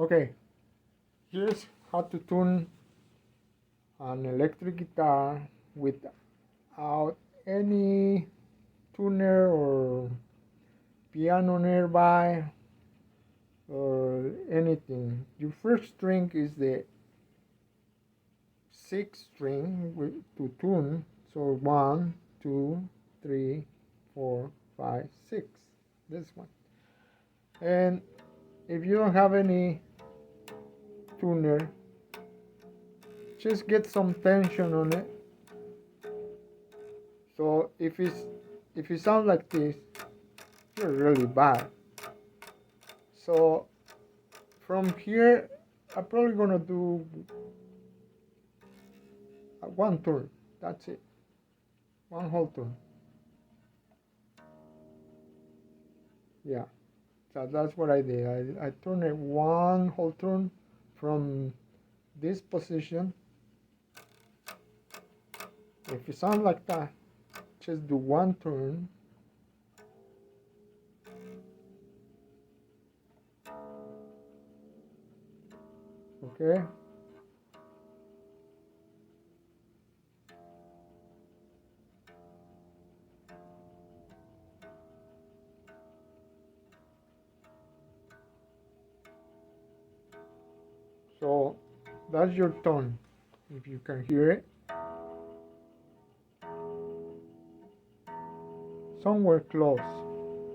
Okay, here's how to tune an electric guitar without any tuner or piano nearby or anything. Your first string is the sixth string to tune. So 1, 2, 3, 4, 5, 6. This one. And if you don't have any tuner, just get some tension on it. So if it sounds like this, you're really bad. So from here, I'm probably gonna do one turn. That's it. One whole turn. Yeah. So that's what I did. I turned it one whole turn from this position. If it sounds like that, just do one turn. Okay. So that's your tone, if you can hear it. Somewhere close.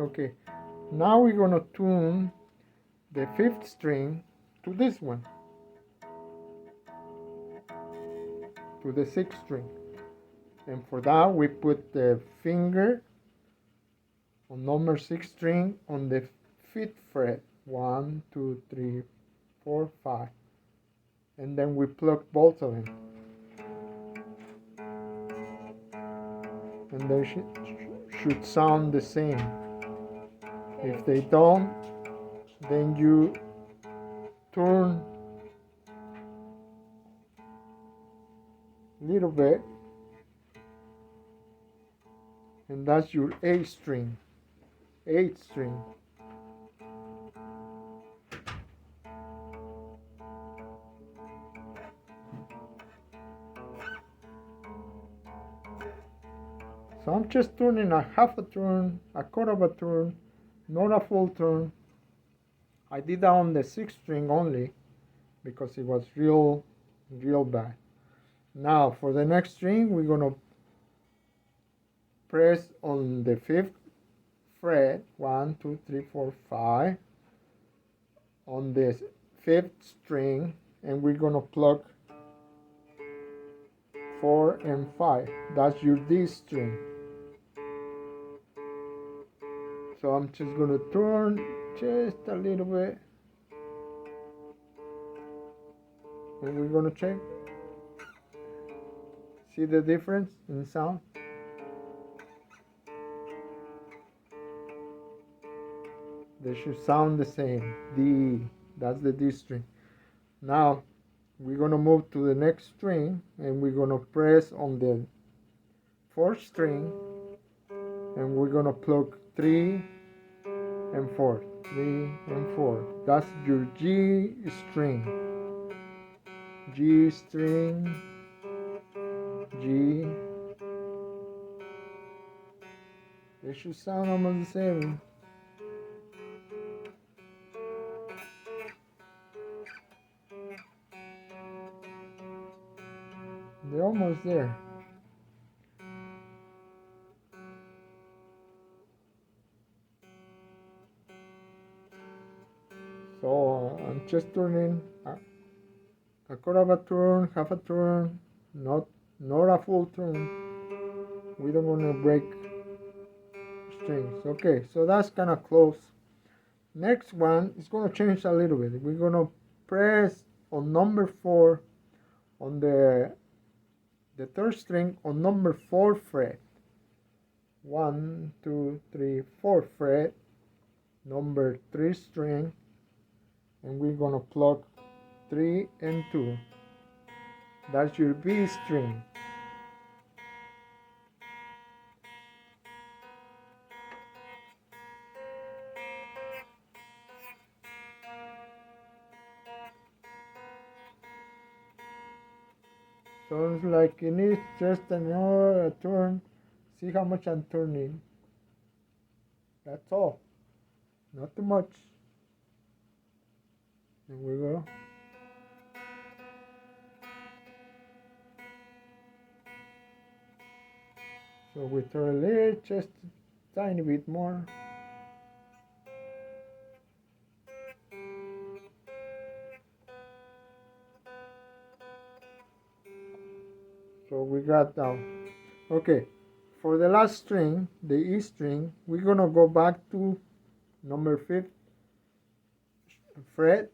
Okay. Now we're gonna tune the fifth string to this one, to the sixth string. And for that we put the finger on number 6 string on the 5th fret. 1, 2, 3, 4, 5. And then we plug both of them. And they should sound the same. If they don't, then you turn a little bit, and that's your 8th string. 8th string. So I'm just turning a half a turn, a quarter of a turn, not a full turn. I did that on the 6th string only because it was real bad. Now for the next string, we're gonna press on the 5th fret, 1, 2, 3, 4, 5, on the 5th string, and we're gonna plug 4 and 5. That's your D string. So I'm just gonna turn just a little bit, and we're gonna check. See the difference in sound? They should sound the same. D, that's the D string. Now we're gonna move to the next string, and we're gonna press on the 4th string, and we're gonna plug 3 and 4. 3 and 4. That's your G string. G string, G. They should sound almost the same. They're almost there. So I'm just turning a quarter of a turn, half a turn, not a full turn. We don't want to break strings. Okay, so that's kind of close. Next one is going to change a little bit. We're going to press on number 4 on the 3rd string on number 4 fret. 1, 2, 3, 4 fret, number 3 string, and we're going to plug 3 and 2. That's your B string. Sounds like it needs just another turn. See how much I'm turning. That's all. Not too much. There we go. So we turn a little, just a tiny bit more. So we got down. Okay, for the last string, the E string, we're gonna go back to number 5th fret,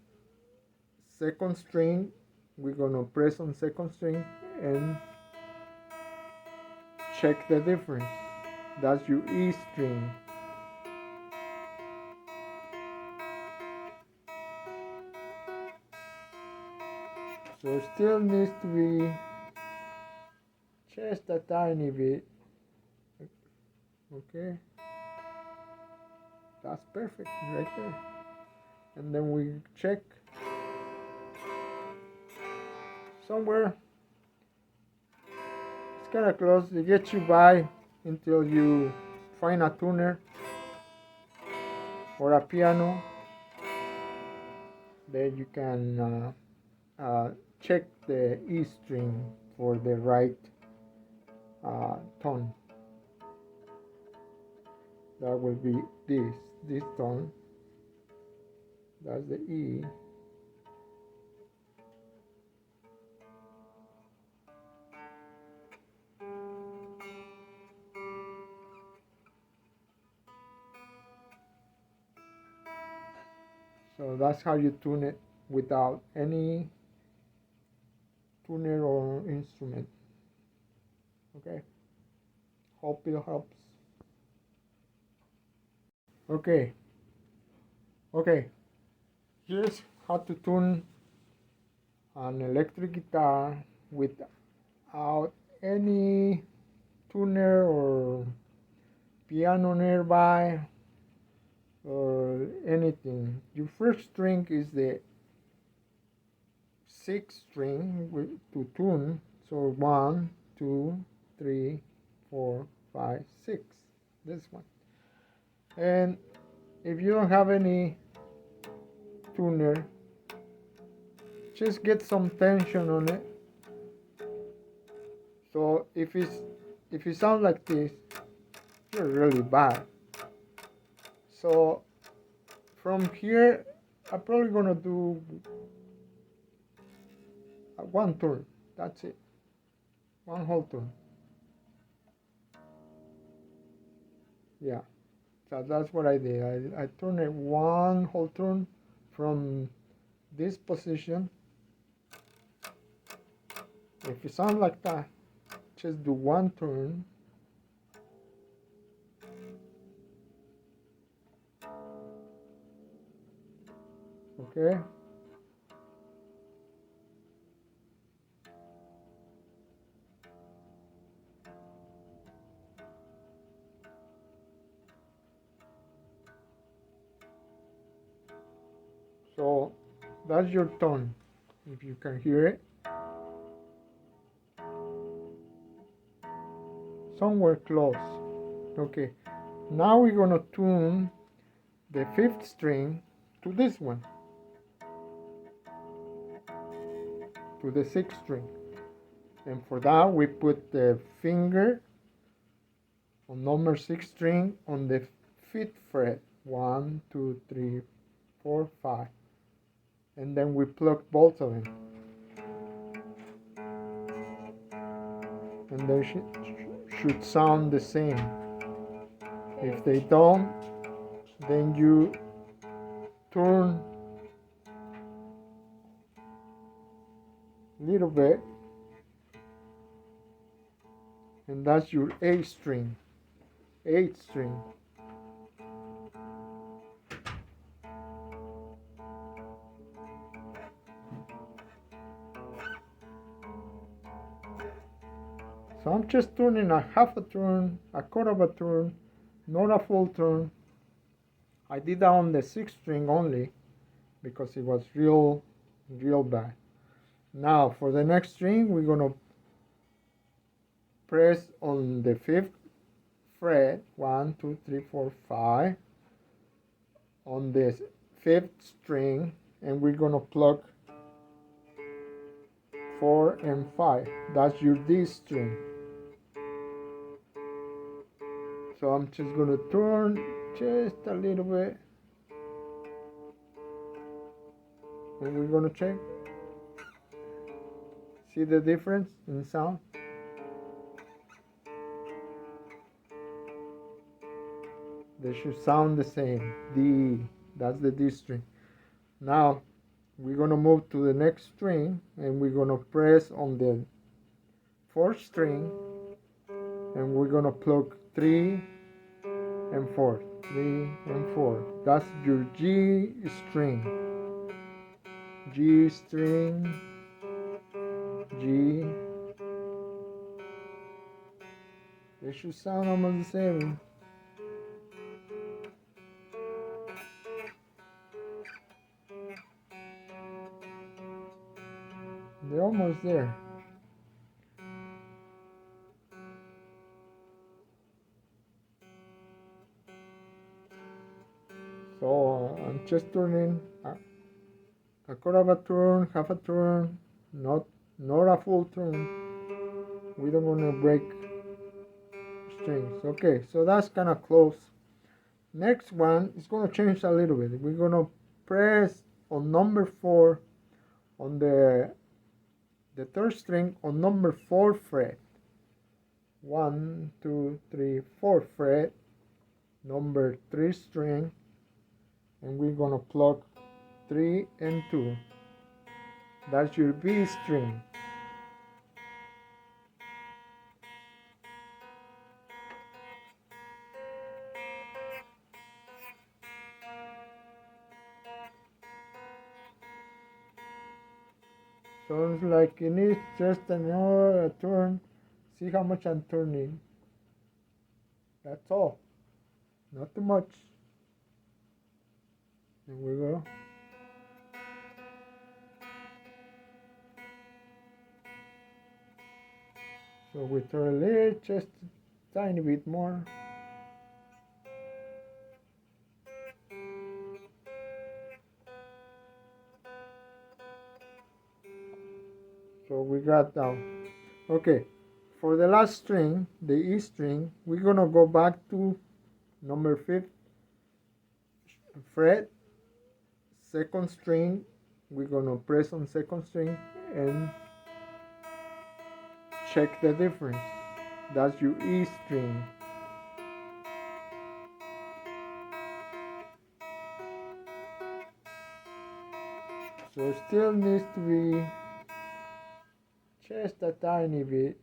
second string. We're gonna press on second string and check the difference. That's your E string. So still needs to be just a tiny bit. Okay, that's perfect right there. And then we check somewhere. It's kind of close. It gets you by until you find a tuner or a piano. Then you can check the E string for the right tone. That will be this tone. That's the E. So that's how you tune it without any tuner or instrument. Okay, hope it helps. Okay, here's how to tune an electric guitar without any tuner or piano nearby or anything. Your first string is the 6th string to tune. So 1, 2, 3, 4, 5, 6. This one. And if you don't have any tuner, just get some tension on it. So if it sounds like this, you're really bad. So from here, I'm probably gonna do one turn. That's it. One whole turn. Yeah. So that's what I did. I turned it one whole turn from this position. If it sounds like that, just do one turn. Okay. So that's your tone, if you can hear it. Somewhere close. Okay, now we're gonna tune the 5th string to this one, to the 6th string. And for that, we put the finger on number 6 string on the 5th fret. 1, 2, 3, 4, 5. And then we plug both of them. And they should sound the same. If they don't, then you turn a little bit, and that's your 8th string. 8th string. So I'm just turning a half a turn, a quarter of a turn, not a full turn. I did that on the 6th string only because it was real bad. Now for the next string, we're gonna press on the 5th fret, 1, 2, 3, 4, 5, on the 5th string, and we're gonna pluck 4 and 5. That's your D string. So I'm just gonna turn just a little bit, and we're gonna check. See the difference in sound? They should sound the same. D, that's the D string. Now we're gonna move to the next string, and we're gonna press on the 4th string, and we're gonna pluck 3 and 4, 3 and 4. That's your G string. G string, G. They should sound almost the same. They're almost there. So I'm just turning a quarter of a turn, half a turn, not a full turn. We don't want to break strings. Okay, so that's kind of close. Next one is going to change a little bit. We're going to press on number 4 on the 3rd string on number 4 fret. 1, 2, 3, 4 fret, number 3 string, and we're going to pluck 3 and 2. That's your B string. Sounds like it needs just another turn. See how much I'm turning. That's all. Not too much. There we go. So we turn a little, just a tiny bit more. So we got down. Okay, for the last string, the E string, we're gonna go back to number 5th fret, 2nd string. We're gonna press on 2nd string and check the difference. That's your E string. So it still needs to be just a tiny bit.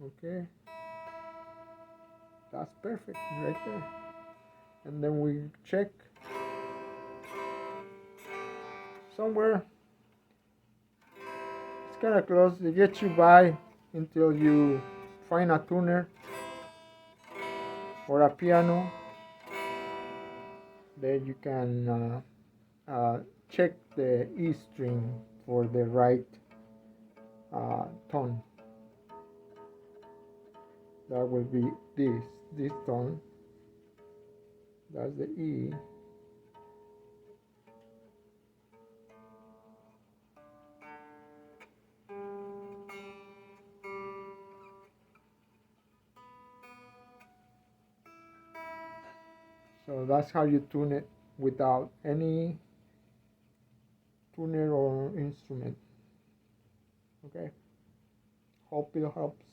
Okay, that's perfect right there. And then we check somewhere. It's kind of close. It gets you by until you find a tuner or a piano. Then you can check the E string for the right tone. That will be this tone. That's the E. So that's how you tune it without any tuner or instrument. Okay, hope it helps.